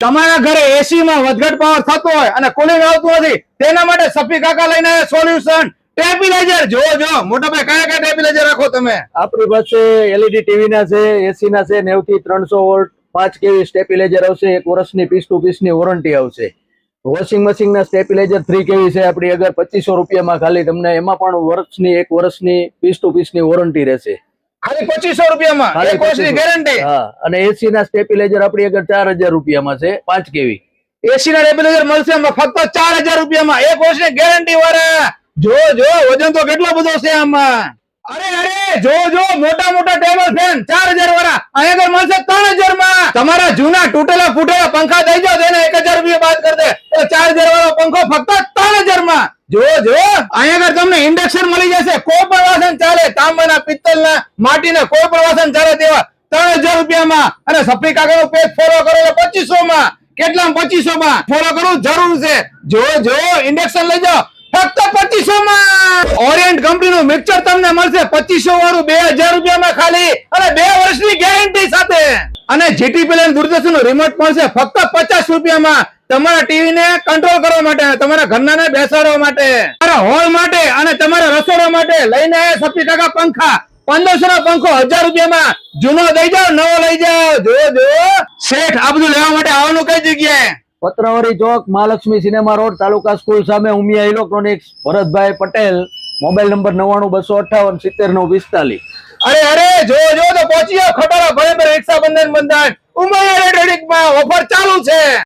તમારા ઘરે એસી માં વધઘટ પાવર થતો હોય અને કુલિંગ આવતું નથી, તેના માટે સફી કાકા લઈને સોલ્યુશન સ્ટેબિલાઇઝર. જો મોટા ભાઈ કયા કયા સ્ટેબિલાઇઝર રાખો તમે? આપણી પાસે એલઈડી ટીવી ના છે, એસી ના છે, 90 થી 300 વોલ્ટ 5 કેવી સ્ટેબિલાઇઝર આવશે. 1 વર્ષની પીસ ટુ પીસ ની વોરંટી આવશે. વોશિંગ મશીન ના સ્ટેબિલાઇઝર 3 કેવી છે આપણી અગર 2500 રૂપિયામાં ખાલી તમને, એમાં પણ 1 વર્ષની પીસ ટુ પીસ ની વોરંટી રહેશે. ખાલી 2500 રૂપિયામાં 1 વર્ષની ગેરંટી. હા, અને એસી ના સ્ટેબિલાઇઝર આપણી અગર 4000 રૂપિયામાં છે 5 કેવી. એસી ના સ્ટેબિલાઇઝર મળશે ફક્ત 4000 રૂપિયામાં 1 વર્ષની ગેરંટી વાળા. જો વજન તો કેટલો બધો છે આમાં. અરે જો મોટા મોટા ટેબલ ફેન 4000 વાળા અહીંયા મળશે 3000 માં. તમારા જૂના તૂટેલા ફૂટેલા પંખા દઈ જાવ તેને 1000 રૂપિયા બાદ કરી દે. 4000 વાળો પંખો ફક્ત 3000 માં. જો અહીંયા તમને ઇન્ડક્શન મળી જશે. કોઈ પણ વાસણ ચાલે, તાંબાના, પિત્તળના, માટીના કોઈ પણ વાસણ ચાલે તેવા 3000 રૂપિયામાં. અને સફી કાકાનો પેજ ફોલો કરો 2500 માં. કેટલા 2500 માં ફોલો કરવું જરૂર છે. જો ઇન્ડક્શન લઈ જાઓ ફક્ત 2500 માં. ઓરિયન્ટ કંપની નું મિક્સર તમને મળશે 2500 વાળું 2000 રૂપિયામાં ખાલી, અને 2 વર્ષની ગેરંટી સાથે. અને જીટીપી દૂરદર્શન નું રિમોટ મળશે ફક્ત 50 રૂપિયામાં. તમારા ટીવી ને કંટ્રોલ કરવા માટે, તમારા ઘરના બેસાડવા માટે, તમારા હોલ માટે અને તમારા રસોડા માટે લઈને આવ્યા સફી કાકા પંખા. 1500 નો પંખો 1000 રૂપિયામાં. જૂનો દઈ જાઓ, નવો લઈ જાઓ. જો શેઠ, આ બધું લેવા માટે આવવાનું કઈ જગ્યાએ? પત્રવારી ચોક, મહાલક્ષ્મી સિનેમા રોડ, તાલુકા સ્કૂલ સામે, Umiya electronics, Bharatbhai Patel. Mobile number 992558 7045. અરે જો તો પહોંચી જાઓ ખટારા ભલે રિક્ષા બંધન ઉમિયા ઇલેક્ટ્રોનિક્સ માં ઓફર ચાલુ છે.